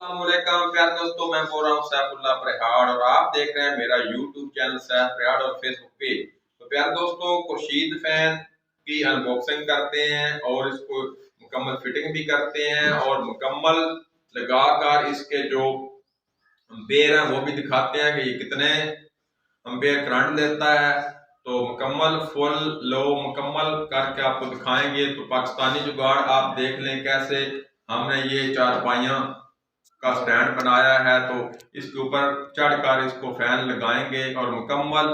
अस्सलामुअलैकुम प्यारे दोस्तों, मैं बोल रहा हूँ सैफुल्लाह प्रहाड़ और आप देख रहे हैं मेरा यूट्यूब चैनल सैफ प्रहाड़ और फेसबुक पेज। तो प्यारे दोस्तों, खुर्शीद फैन की अनबॉक्सिंग करते हैं और इसको मुकम्मल फिटिंग भी करते हैं और मुकम्मल लगाकर इसके जो एम्पेयर हैं वो भी दिखाते हैं कि ये कितने एम्पेयर करंट देता है। तो मुकम्मल फुल लो मुकम्मल करके आपको दिखाएंगे। तो पाकिस्तानी जुगाड़ आप देख लें कैसे हमने ये चारपाइयाँ का स्टैंड बनाया है। तो इसके ऊपर चढ़कर इसको फैन लगाएंगे और मुकम्मल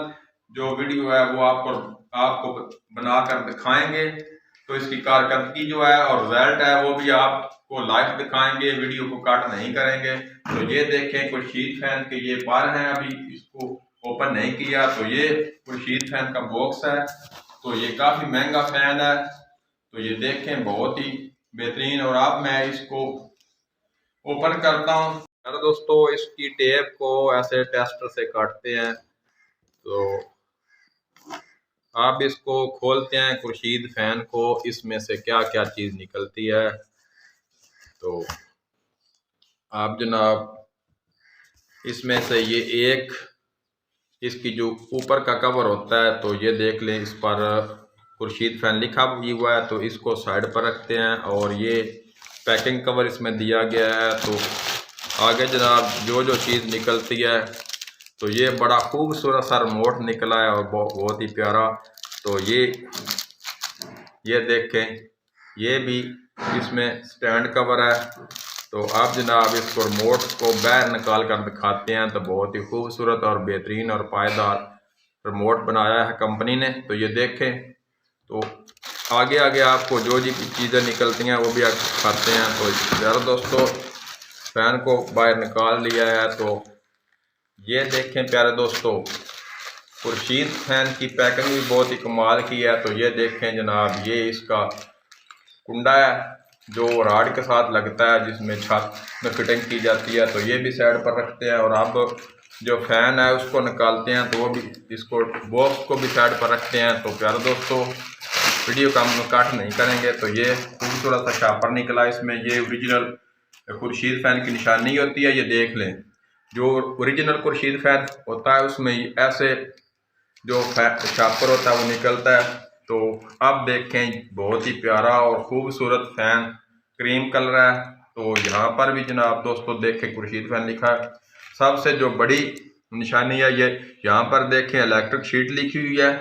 जो वीडियो है वो आपको बनाकर दिखाएंगे। तो इसकी कारकर्दगी जो है और रिजल्ट है वो भी आपको लाइव दिखाएंगे, वीडियो को कट नहीं करेंगे। तो ये देखें खुर्शीद फैन के ये पर हैं, अभी इसको ओपन नहीं किया। तो ये खुर्शीद फैन का बॉक्स है। तो ये काफी महंगा फैन है। तो ये देखें बहुत ही बेहतरीन। और अब मैं इसको ओपन करता हूँ। अरे दोस्तों, इसकी टेप को ऐसे टेस्टर से काटते हैं। तो आप इसको खोलते हैं खुर्शीद फैन को, इसमें से क्या क्या चीज निकलती है। तो आप जनाब इसमें से ये एक इसकी जो ऊपर का कवर होता है तो ये देख लें, इस पर खुर्शीद फैन लिखा भी हुआ है। तो इसको साइड पर रखते हैं और ये पैकिंग कवर इसमें दिया गया है। तो आगे जनाब जो जो चीज़ निकलती है, तो ये बड़ा खूबसूरत सा रिमोट निकला है और बहुत ही प्यारा। तो ये देखें, ये भी इसमें स्टैंड कवर है। तो आप जनाब इसको रिमोट को बाहर निकाल कर दिखाते हैं। तो बहुत ही खूबसूरत और बेहतरीन और पायदार रिमोट बनाया है कंपनी ने। तो ये देखें। तो आगे आगे आपको जो जी चीज़ें निकलती हैं वो भी आप दिखाते हैं। तो यार दोस्तों, फैन को बाहर निकाल लिया है। तो ये देखें प्यारे दोस्तों, खुर्शीद फैन की पैकिंग भी बहुत ही कमाल की है। तो ये देखें जनाब, ये इसका कुंडा है जो राड के साथ लगता है, जिसमें छत में फिटिंग की जाती है। तो ये भी साइड पर रखते हैं और अब जो फैन है उसको निकालते हैं। तो वो भी इसको बॉक्स को भी साइड पर रखते हैं। तो प्यारे दोस्तों, वीडियो का हम कट नहीं करेंगे। तो ये खूबसूरत सा शापर निकला, इसमें ये ओरिजिनल खुर्शीद फैन की निशानी होती है। ये देख लें, जो ओरिजिनल खुर्शीद फैन होता है उसमें ऐसे जो शापर होता है वो निकलता है। तो अब देखें, बहुत ही प्यारा और खूबसूरत फैन क्रीम कलर है। तो यहाँ पर भी जनाब दोस्तों देखें खुर्शीद फैन लिखा है। सबसे जो बड़ी निशानी है ये यहाँ पर देखें इलेक्ट्रिक शीट लिखी हुई है।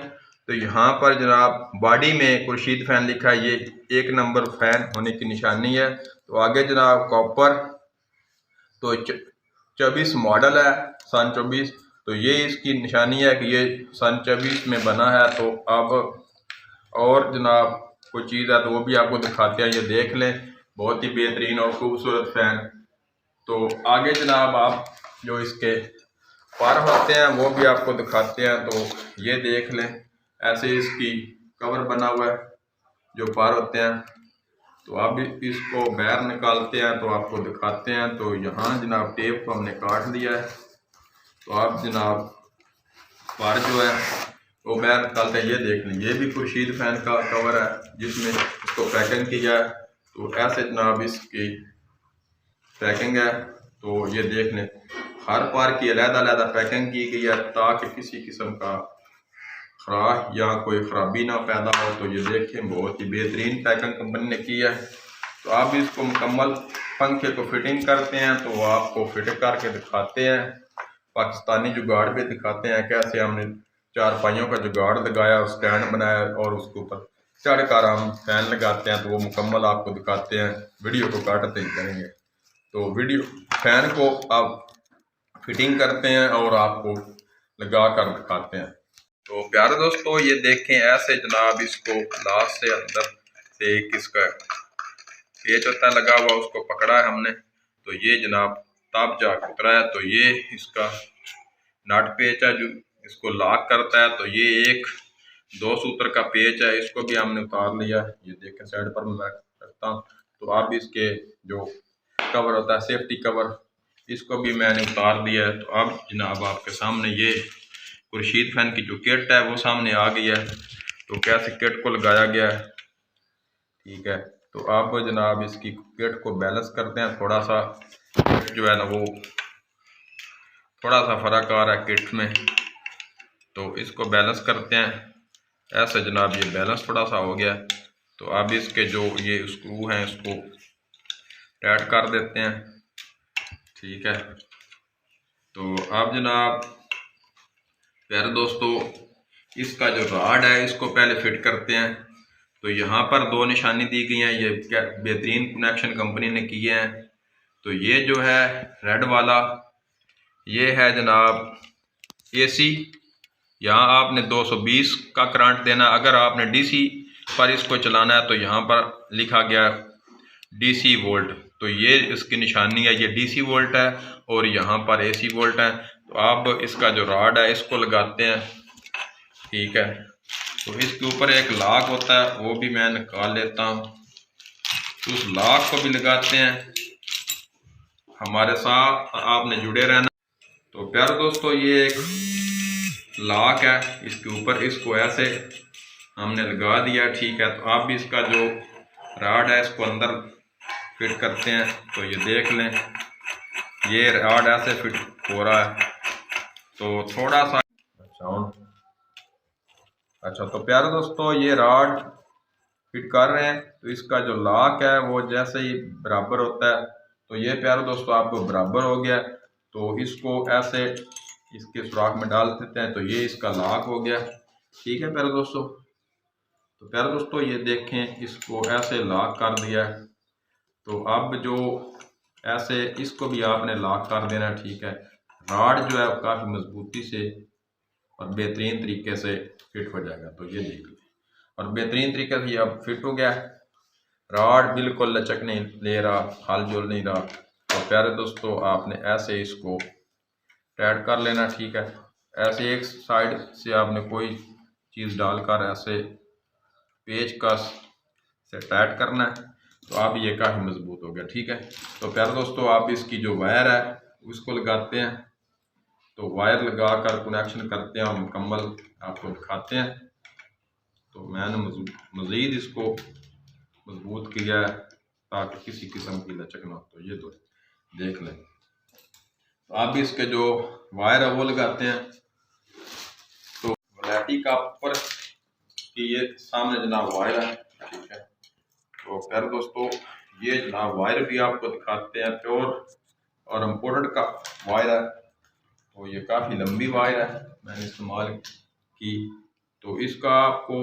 तो यहाँ पर जनाब बॉडी में खुर्शीद फैन लिखा है, ये 1 नंबर फैन होने की निशानी है। तो आगे जनाब कॉपर, तो 24 मॉडल है, सन 24। तो ये इसकी निशानी है कि ये सन 24 में बना है। तो अब और जनाब कोई चीज़ है तो वो भी आपको दिखाते हैं। ये देख लें, बहुत ही बेहतरीन और खूबसूरत फैन। तो आगे जनाब आप जो इसके पर होते हैं वो भी आपको दिखाते हैं। तो ये देख लें, ऐसे इसकी कवर बना हुआ है जो पर होते हैं। तो अब इसको बाहर निकालते हैं तो आपको दिखाते हैं। तो यहाँ जनाब टेप को हमने काट दिया है। तो आप जनाब पर जो है वो बाहर निकालते हैं। ये देख लें, ये भी खुर्शीद फैन का कवर है जिसमें इसको पैकिंग किया है। तो ऐसे जनाब इसकी पैकिंग है। तो ये देख लें, हर पार की अलग-अलग पैकिंग की गई है ताकि किसी किस्म का खराश या कोई ख़राबी ना पैदा हो। तो ये देखें, बहुत ही बेहतरीन पैकिंग कंपनी ने की है। तो आप इसको मुकम्मल पंखे को फिटिंग करते हैं तो वो आपको फिट करके दिखाते हैं। पाकिस्तानी जुगाड़ भी दिखाते हैं कैसे हमने चारपाइयों का जुगाड़ लगाया और स्टैंड बनाया और उसके ऊपर चढ़कर हम फैन लगाते हैं। तो वो मुकम्मल आपको दिखाते हैं, वीडियो को काटते ही करेंगे। तो वीडियो फैन को आप फिटिंग करते हैं और आपको लगा कर दिखाते हैं। तो प्यारे दोस्तों, ये देखें, ऐसे जनाब इसको लास्ट से अंदर से एक इसका पेच होता है लगा हुआ, उसको पकड़ा है हमने। तो ये जनाब तब जाकर उतरा है। तो ये इसका नट पेच है जो इसको लॉक करता है। तो ये एक 2 सूत्र का पेच है, इसको भी हमने उतार लिया। ये देखें, साइड पर मैं रखता हूँ। तो अब इसके जो कवर होता है सेफ्टी कवर, इसको भी मैंने उतार दिया है। तो अब जनाब आपके सामने ये खुर्शीद फैन की जो किट है वो सामने आ गई है। तो कैसे किट को लगाया गया है, ठीक है। तो आप जनाब इसकी किट को बैलेंस करते हैं थोड़ा सा। किट जो है ना वो थोड़ा सा फ़र्क आ रहा है किट में, तो इसको बैलेंस करते हैं। ऐसे जनाब ये बैलेंस थोड़ा सा हो गया, तो अब इसके जो ये स्क्रू हैं इसको टाइट कर देते हैं, ठीक है। तो अब जनाब प्यारे दोस्तों इसका जो राड है इसको पहले फिट करते हैं। तो यहाँ पर दो निशानी दी गई हैं, ये क्या बेहतरीन कनेक्शन कंपनी ने किए हैं। तो ये जो है रेड वाला ये है जनाब एसी, यहाँ आपने 220 का करंट देना। अगर आपने डीसी पर इसको चलाना है तो यहाँ पर लिखा गया डीसी वोल्ट, तो ये इसकी निशानी है, ये डीसी वोल्ट है और यहाँ पर एसी वोल्ट है। तो अब इसका जो राड है इसको लगाते हैं, ठीक है। तो इसके ऊपर एक लॉक होता है वो भी मैं निकाल लेता हूँ, तो उस लॉक को भी लगाते हैं। हमारे साथ आपने जुड़े रहना। तो प्यारे दोस्तों ये एक लॉक है, इसके ऊपर इसको ऐसे हमने लगा दिया, ठीक है। तो आप भी इसका जो राड है इसको अंदर फिट करते हैं। तो ये देख लें ये राड ऐसे फिट हो रहा है, तो थोड़ा सा अच्छा। तो प्यारे दोस्तों ये राड फिट कर रहे हैं, तो इसका जो लॉक है वो जैसे ही बराबर होता है, तो ये प्यारे दोस्तों आपको बराबर हो गया। तो इसको ऐसे इसके सुराख में डाल देते हैं, तो ये इसका लॉक हो गया, ठीक है प्यारे दोस्तों। तो प्यारे दोस्तों ये देखें इसको ऐसे लॉक कर दिया है। तो अब जो ऐसे इसको भी आपने लॉक कर देना, ठीक है। राड जो है काफ़ी मजबूती से और बेहतरीन तरीके से फिट हो जाएगा। तो ये देख लें और बेहतरीन तरीके से ये अब फिट हो गया, राड बिल्कुल लचक नहीं ले रहा, हाल जोल नहीं रहा। तो प्यारे दोस्तों आपने ऐसे इसको टाइट कर लेना, ठीक है। ऐसे एक साइड से आपने कोई चीज़ डालकर ऐसे पेचकस से टाइट करना है, तो अब ये काफ़ी मजबूत हो गया, ठीक है। तो प्यारे दोस्तों आप इसकी जो वायर है उसको लगाते हैं। तो वायर लगा कर कनेक्शन करते हैं और मुकम्मल आपको दिखाते हैं। तो मैंने मज़ीद इसको मजबूत किया है ताकि किसी किस्म की लचक ना हो। तो ये तो देख लें। तो आप भी इसके जो वायर है वो लगाते हैं। तो वैरायटी का ऊपर की ये सामने जनाब वायर है, ठीक है। तो प्यारे दोस्तों ये जनाब वायर भी आपको दिखाते हैं, प्योर और इम्पोर्टेड का वायर है। तो ये काफ़ी लंबी वायर है मैंने इस्तेमाल की। तो इसका आपको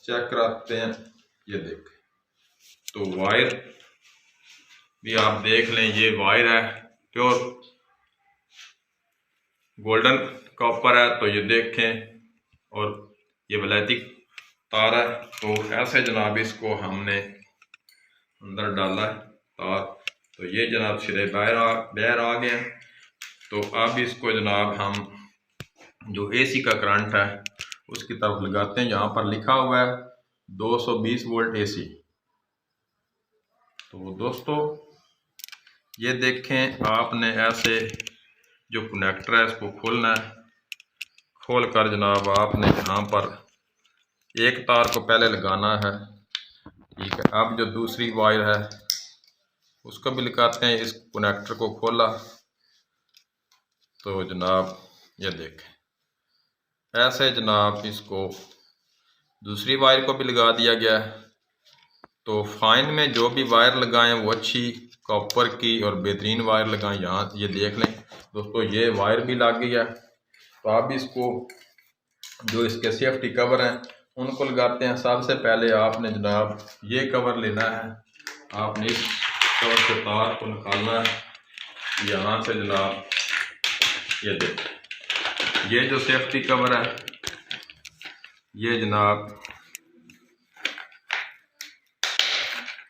चेक कराते हैं, ये देख। तो वायर भी आप देख लें, ये वायर है प्योर गोल्डन कॉपर है, तो ये देखें। और ये वलैती तार है, तो ऐसे जनाब इसको हमने अंदर डाला है तार। तो ये जनाब सिरे बाहर आ गए हैं। तो अब इसको जनाब हम जो एसी का करंट है उसकी तरफ लगाते हैं। यहाँ पर लिखा हुआ है 220 वोल्ट एसी। तो दोस्तों ये देखें आपने ऐसे जो कनेक्टर है इसको खोलना है। खोल कर जनाब आपने यहाँ पर एक तार को पहले लगाना है, ठीक है। अब जो दूसरी वायर है उसको भी लगाते हैं। इस कनेक्टर को खोला तो जनाब ये देखें ऐसे जनाब इसको दूसरी वायर को भी लगा दिया गया है। तो फाइन में जो भी वायर लगाएं वो अच्छी कॉपर की और बेहतरीन वायर लगाएं। यहाँ ये देख लें दोस्तों ये वायर भी लग गई है। तो आप इसको जो इसके सेफ्टी कवर हैं उनको लगाते हैं। सबसे पहले आपने जनाब ये कवर लेना है, आपने इस कवर से तार को निकालना है यहाँ से जनाब। ये देख ये जो सेफ्टी कवर है ये जनाब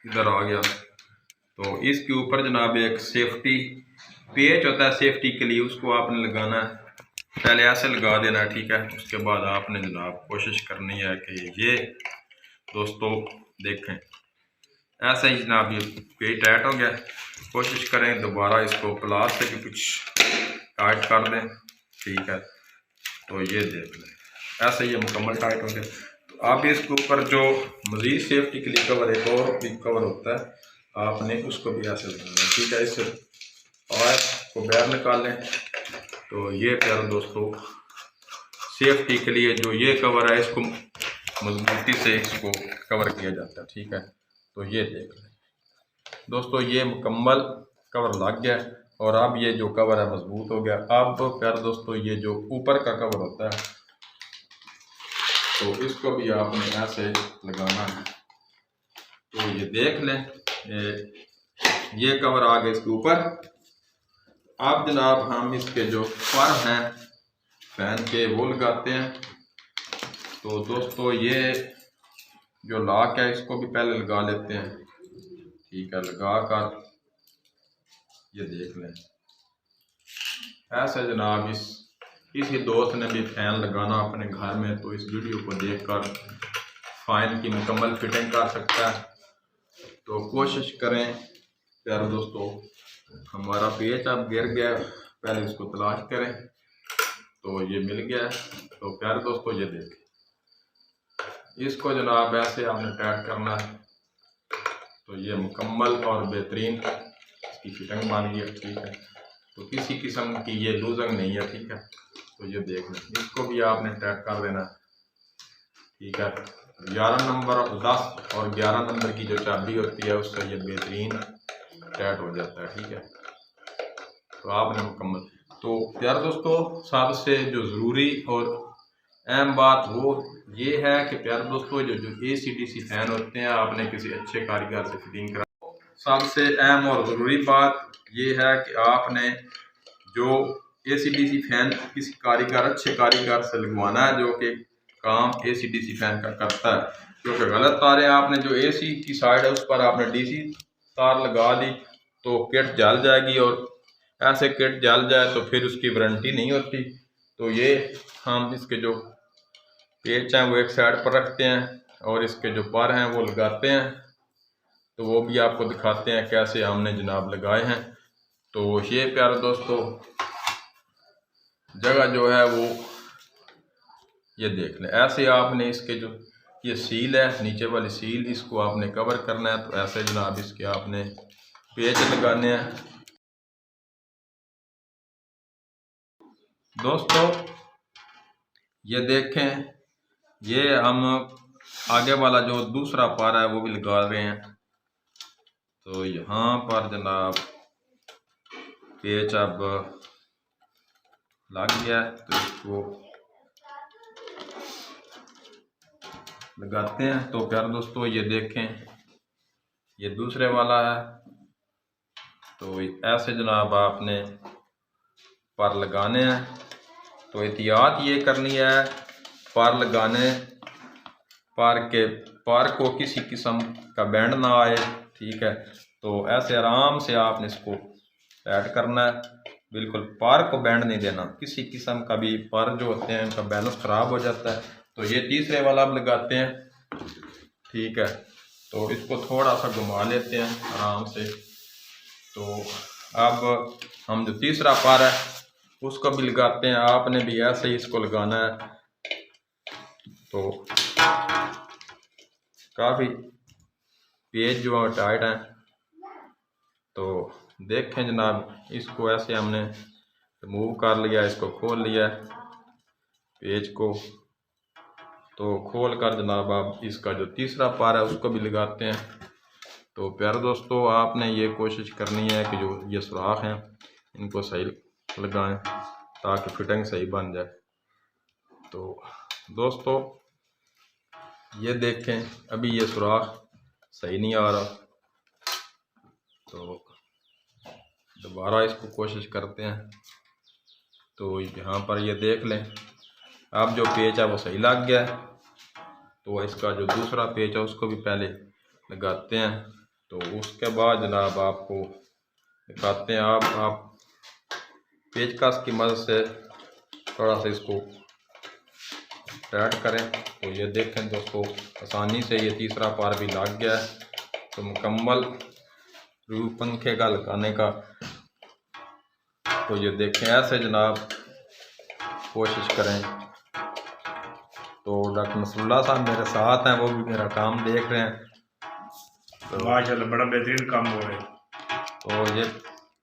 इधर आ गया। तो इसके ऊपर जनाब एक सेफ्टी पेच होता है सेफ्टी के लिए, उसको आपने लगाना है। पहले ऐसे लगा देना, ठीक है। उसके बाद आपने जनाब कोशिश करनी है कि ये दोस्तों देखें ऐसे ही जनाब ये पेच टाइट हो गया। कोशिश करें दोबारा इसको प्लास से भी कुछ टाइट कर दें, ठीक है। तो ये देख लें ऐसे ये मुकम्मल टाइट हो गया। तो आप इसके ऊपर जो मज़ीद सेफ्टी के लिए कवर एक और भी कवर होता है आपने उसको भी ऐसे लगाना है। ठीक है, इस ऑयल को बाहर निकालें। तो ये प्यारे दोस्तों सेफ्टी के लिए जो ये कवर है इसको मजबूती से इसको कवर किया जाता है। ठीक है, तो ये देख लें दोस्तों, ये मुकम्मल कवर लग गया और अब ये जो कवर है मजबूत हो गया। अब प्यारे दोस्तों ये जो ऊपर का कवर होता है तो इसको भी आपने ऐसे लगाना है। तो ये देख लें ये कवर आ गया इसके ऊपर। अब जनाब हम इसके जो पर हैं फैन के वो लगाते हैं। तो दोस्तों ये जो लॉक है इसको भी पहले लगा लेते हैं। ठीक है, लगा कर ये देख लें ऐसे जनाब किसी दोस्त ने भी फैन लगाना अपने घर में तो इस वीडियो को देखकर फैन की मुकम्मल फिटिंग कर सकता है। तो कोशिश करें प्यारे दोस्तों। हमारा पेच अब गिर गया, पहले इसको तलाश करें। तो ये मिल गया। तो प्यारे दोस्तों ये देखें, इसको जनाब ऐसे आपने टाइट करना है। तो ये मुकम्मल और बेहतरीन इसकी फिटिंग बन गई। ठीक है, तो किसी किस्म की ये लूजिंग नहीं है। ठीक है, तो ये देख लें इसको भी आपने टाइट कर देना। ठीक है, 11 नंबर 10 और 11 नंबर की जो चाबी होती है उससे ये बेहतरीन टाइट हो जाता है। ठीक है, तो आपने मुकम्मल। तो यार दोस्तों सबसे जो ज़रूरी और अहम बात वो ये है कि प्यारे दोस्तों जो AC/DC फैन होते हैं आपने किसी अच्छे कारीगर से फिटिंग करा। सबसे अहम और ज़रूरी बात ये है कि आपने जो AC/DC फैन किसी कारीगर अच्छे कारीगर से लगवाना है जो कि काम AC/DC फैन का करता है। क्योंकि गलत तारें आपने जो AC की साइड है उस पर आपने DC तार लगा दी तो किट जल जाएगी और ऐसे किट जल जाए तो फिर उसकी वारंटी नहीं होती। तो ये हम इसके जो पेच हैं वो एक साइड पर रखते हैं और इसके जो पर हैं वो लगाते हैं। तो वो भी आपको दिखाते हैं कैसे हमने जनाब लगाए हैं। तो ये प्यारे दोस्तों जगह जो है वो ये देख लें ऐसे आपने इसके जो ये सील है नीचे वाली सील इसको आपने कवर करना है। तो ऐसे जनाब इसके आपने पेच लगाने हैं। दोस्तों ये देखें ये हम आगे वाला जो दूसरा पारा है वो भी लगा रहे हैं। तो यहाँ पर जनाब पेच अब लग गया तो इसको लगाते हैं। तो प्यारे दोस्तों ये देखें ये दूसरे वाला है। तो ऐसे जनाब आपने पर लगाने हैं। तो एहतियात ये करनी है पर लगाने पर को किसी किस्म का बैंड ना आए। ठीक है, तो ऐसे आराम से आपने इसको टाइट करना है। बिल्कुल पर को बैंड नहीं देना। किसी किस्म का भी पर जो होते हैं उनका बैलेंस ख़राब हो जाता है। तो ये तीसरे वाला आप लगाते हैं। ठीक है, तो इसको थोड़ा सा घुमा लेते हैं आराम से। तो अब हम जो तीसरा पर है उसको भी लगाते हैं। आपने भी ऐसे ही इसको लगाना है। तो काफ़ी पेज जो है टाइट है। तो देखें जनाब इसको ऐसे हमने रिमूव कर लिया, इसको खोल लिया पेज को। तो खोल कर जनाब आप इसका जो तीसरा पार है उसको भी लगाते हैं। तो प्यारे दोस्तों आपने ये कोशिश करनी है कि जो ये सुराख हैं इनको सही लगाएं ताकि फिटिंग सही बन जाए। तो दोस्तों ये देखें अभी ये सुराख सही नहीं आ रहा। तो दोबारा इसको कोशिश करते हैं। तो यहाँ पर ये देख लें अब जो पेच है वो सही लग गया है। तो इसका जो दूसरा पेच है उसको भी पहले लगाते हैं। तो उसके बाद जनाब आपको दिखाते हैं आप पेचकस की मदद से थोड़ा सा इसको टाइट करें। तो ये देखें दोस्तों आसानी से ये तीसरा पार भी लग गया है। तो मुकम्मल रूप पंखे का लगाने का। तो ये देखें ऐसे जनाब कोशिश करें। तो डॉक्टर नसरुल्लाह साहब मेरे साथ हैं, वो भी मेरा काम देख रहे हैं। तो माशाल्लाह बड़ा बेहतरीन काम हो रहा है। तो ये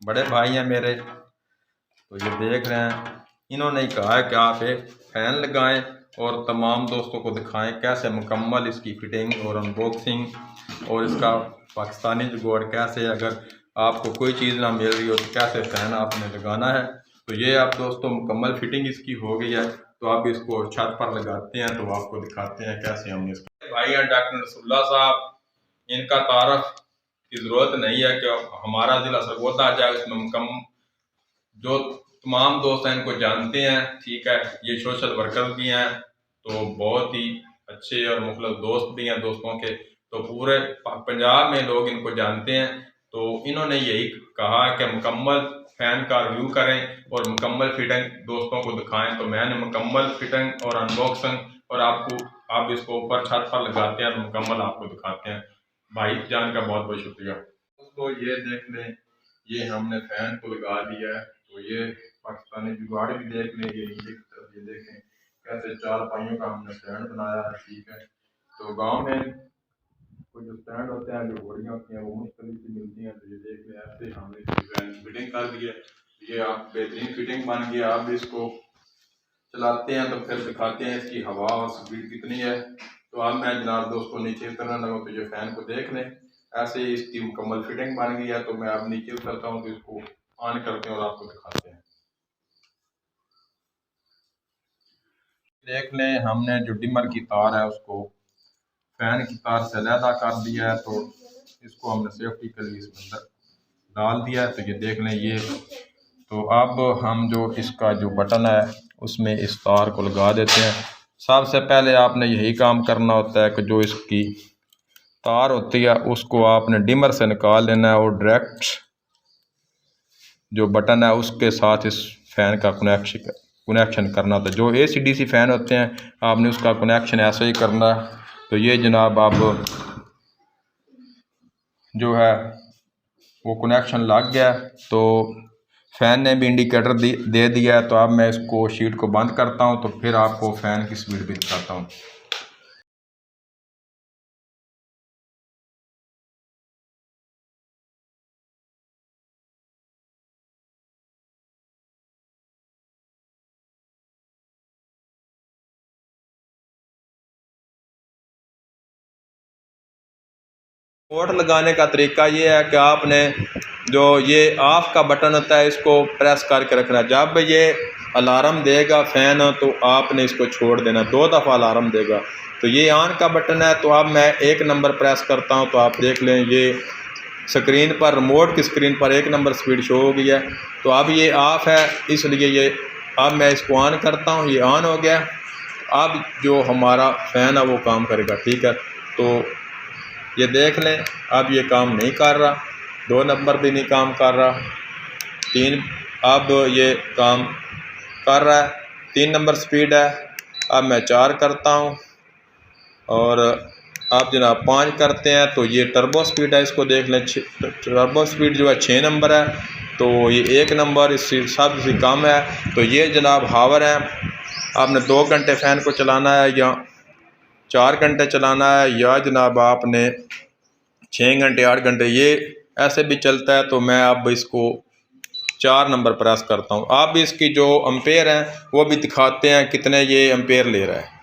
बड़े भाई हैं मेरे, तो ये देख रहे हैं, इन्होंने ही कहा है कि आप एक फ़ैन लगाएं और तमाम दोस्तों को दिखाएं कैसे मुकम्मल इसकी फिटिंग और अनबॉक्सिंग और इसका पाकिस्तानी जुगाड़ कैसे, अगर आपको कोई चीज़ ना मिल रही हो तो कैसे फ़ैन आपने लगाना है। तो ये आप दोस्तों मुकम्मल फिटिंग इसकी हो गई है, तो आप इसको छत पर लगाते हैं, तो आपको दिखाते हैं कैसे हमने इसका। भाई हैं डॉक्टर रसूलुल्लाह साहब, इनका तारफ़ की ज़रूरत नहीं है कि हमारा ज़िला सरगोदा जाए, उसमें मुकम्मल जो तमाम दोस्त हैं इनको जानते हैं, ठीक है। ये सोशल वर्कर भी हैं, तो बहुत ही अच्छे और मुखलस दोस्त भी हैं दोस्तों के, तो पूरे पंजाब में लोग इनको जानते हैं। तो इन्होंने यही कहा कि मुकम्मल फ़ैन का रिव्यू करें और मुकम्मल फिटिंग दोस्तों को दिखाएं, तो मैंने मुकम्मल फिटिंग और अनबॉक्सिंग और आप इसको ऊपर छत पर लगाते हैं तो मुकम्मल आपको दिखाते हैं। भाई जान का बहुत बहुत शुक्रिया। तो ये देख लें, ये हमने फ़ैन को लगा दिया है, तो ये पाकिस्तानी जुगाड़ भी देख लें, ये नीचे की तरफ ये देखें कैसे 4 पाइयों का हमने स्टैंड बनाया है, ठीक है। तो गांव में कुछ जो स्टैंड होते हैं, जो घोड़ियाँ होती हैं, वो मुख्तलिफ की मिलती हैं, तो ये देख लें ऐसे हमने इसकी फिटिंग कर दी है। ये आप बेहतरीन फिटिंग बन गई। आप भी इसको चलाते हैं तो फिर दिखाते हैं इसकी हवा और स्पीड कितनी है। तो अब मैं जनाब दोस्तों नीचे उतरना लगा, तो ये फ़ैन को देख लें, ऐसे ही इसकी मुकम्मल फिटिंग बन गई है। तो मैं अब नीचे उतरता हूँ, तो इसको ऑन करते हैं और आपको दिखाते हैं। देख लें, हमने जो डिमर की तार है उसको फ़ैन की तार से अलहदा कर दिया है, तो इसको हमने सेफ्टी के लिए इसके अंदर डाल दिया है। तो ये देख लें, ये तो अब हम जो इसका जो बटन है उसमें इस तार को लगा देते हैं। सबसे पहले आपने यही काम करना होता है कि जो इसकी तार होती है उसको आपने डिमर से निकाल लेना है और डायरेक्ट जो बटन है उसके साथ इस फ़ैन का कनेक्शन करना होता है। जो AC/DC फ़ैन होते हैं आपने उसका कनेक्शन ऐसे ही करना है। तो ये जनाब आप जो है वो कनेक्शन लग गया, तो फ़ैन ने भी इंडिकेटर दे दिया है। तो अब मैं इसको शीट को बंद करता हूँ, तो फिर आपको फ़ैन की स्पीड भी दिखाता हूँ। रिमोट लगाने का तरीका ये है कि आपने जो ये ऑफ़ का बटन होता है इसको प्रेस करके रखना। जब ये अलार्म देगा फ़ैन तो आपने इसको छोड़ देना, 2 दफ़ा अलार्म देगा। तो ये ऑन का बटन है, तो अब मैं 1 नंबर प्रेस करता हूँ, तो आप देख लें ये स्क्रीन पर, रिमोट की स्क्रीन पर 1 नंबर स्पीड शो हो गई है। तो अब ये ऑफ़ है, इसलिए ये अब मैं इसको ऑन करता हूँ, ये ऑन हो गया। अब जो हमारा फ़ैन है वो काम करेगा, ठीक है। तो ये देख लें, अब ये काम नहीं कर रहा, 2 नंबर भी नहीं काम कर रहा, 3 अब ये काम कर रहा है, 3 नंबर स्पीड है। अब मैं 4 करता हूँ और अब जनाब 5 करते हैं, तो ये टर्बो स्पीड है, इसको देख लें। टर्बो स्पीड जो है 6 नंबर है, तो ये 1 नंबर इससे सबसे कम है। तो ये जनाब हावर है। आपने 2 घंटे फ़ैन को चलाना है या 4 घंटे चलाना है या जनाब आपने 6 घंटे 8 घंटे, ये ऐसे भी चलता है। तो मैं अब इसको 4 नंबर प्रेस करता हूँ। आप भी इसकी जो एम्पेयर हैं वो भी दिखाते हैं कितने ये एम्पेयर ले रहा है।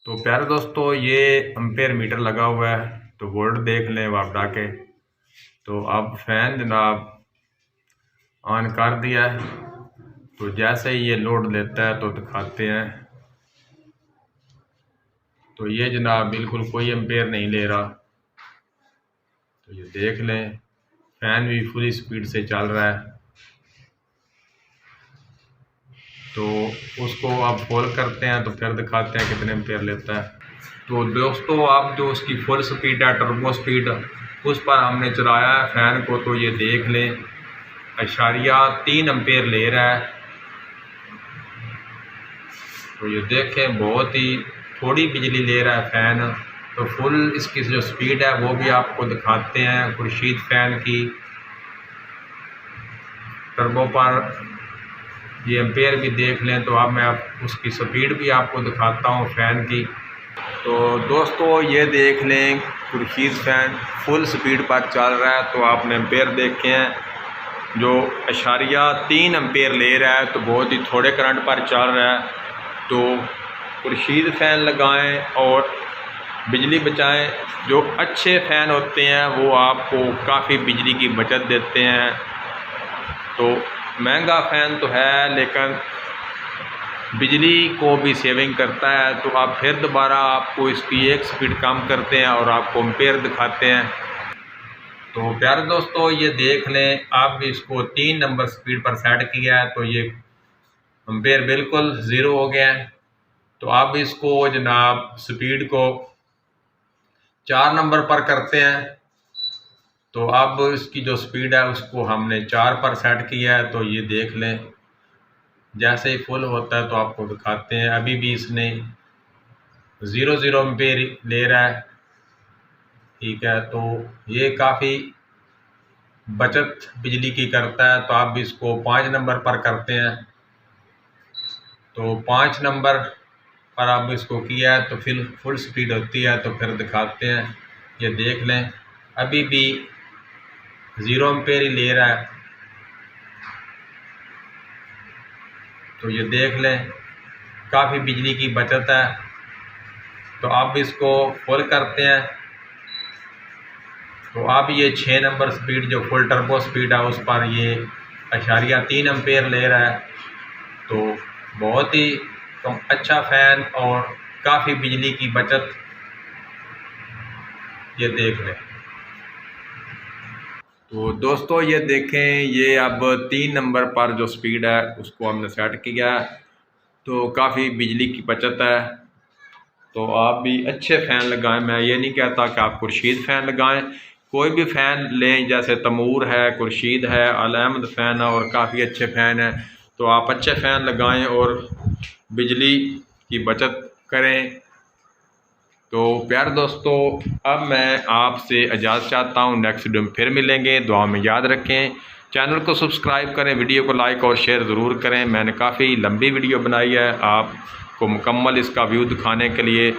तो प्यारे दोस्तों, ये एम्पेयर मीटर लगा हुआ है, तो वोल्ट देख लें आप डाके। तो अब फ़ैन जनाब ऑन कर दिया है, तो जैसे ही ये लोड लेता है तो दिखाते हैं। तो ये जनाब बिल्कुल कोई एम्पेयर नहीं ले रहा, तो ये देख लें, फ़ैन भी फुल स्पीड से चल रहा है। तो उसको आप फुल करते हैं तो फिर दिखाते हैं कितने एम्पेयर लेता है। तो दोस्तों, आप जो उसकी फुल स्पीड है, टर्बो स्पीड, उस पर हमने चलाया है फ़ैन को, तो ये देख लें 3 एम्पेयर ले रहा है। तो ये देखें, बहुत ही थोड़ी बिजली ले रहा है फ़ैन। तो फुल इसकी जो स्पीड है वो भी आपको दिखाते हैं खुर्शीद फ़ैन की। टर्बो पर ये एम्पेयर भी देख लें, तो अब मैं उसकी स्पीड भी आपको दिखाता हूँ फ़ैन की। तो दोस्तों ये देख लें, खुर्शीद फ़ैन फुल स्पीड पर चल रहा है। तो आपने एम्पेयर देखे हैं जो 0.3 एम्पेयर ले रहा है, तो बहुत ही थोड़े करंट पर चल रहा है। तो खुर्शीद फ़ैन लगाएं और बिजली बचाएं। जो अच्छे फ़ैन होते हैं वो आपको काफ़ी बिजली की बचत देते हैं। तो महंगा फ़ैन तो है लेकिन बिजली को भी सेविंग करता है। तो आप फिर दोबारा आपको इसकी एक स्पीड कम करते हैं और आपको एम्पेयर दिखाते हैं। तो प्यारे दोस्तों ये देख लें, आप इसको 3 नंबर स्पीड पर सेट किया है तो ये एम्पेयर बिल्कुल ज़ीरो हो गया है। तो आप इसको जनाब स्पीड को 4 नंबर पर करते हैं। तो अब इसकी जो स्पीड है उसको हमने 4 पर सेट किया है। तो ये देख लें, जैसे ही फुल होता है तो आपको दिखाते हैं। अभी भी इसने 0 एम्पेयर ले रहा है, ठीक है। तो ये काफ़ी बचत बिजली की करता है। तो आप इसको 5 नंबर पर करते हैं। तो 5 नंबर पर आप इसको किया है तो फिर फुल स्पीड होती है। तो फिर दिखाते हैं, ये देख लें अभी भी 0 एम्पेयर ही ले रहा है। तो ये देख लें काफ़ी बिजली की बचत है। तो आप इसको फुल करते हैं तो आप ये 6 नंबर स्पीड जो फुल टर्बो स्पीड है उस पर ये 0.3 एम्पेयर ले रहा है। तो बहुत ही अच्छा फ़ैन और काफ़ी बिजली की बचत, ये देख लें। तो दोस्तों ये देखें, ये अब 3 नंबर पर जो स्पीड है उसको हमने सेट किया है। तो काफ़ी बिजली की बचत है। तो आप भी अच्छे फ़ैन लगाएं। मैं ये नहीं कहता कि आप खुर्शीद फ़ैन लगाएं, कोई भी फ़ैन लें, जैसे तमूर है, खुर्शीद है, अल अहमद फ़ैन है और काफ़ी अच्छे फ़ैन हैं। तो आप अच्छे फ़ैन लगाएं और बिजली की बचत करें। तो प्यारे दोस्तों अब मैं आपसे इजाज़त चाहता हूँ, नेक्स्ट वीडियो में फिर मिलेंगे। दुआ में याद रखें, चैनल को सब्सक्राइब करें, वीडियो को लाइक और शेयर ज़रूर करें। मैंने काफ़ी लंबी वीडियो बनाई है आपको मुकम्मल इसका व्यू दिखाने के लिए।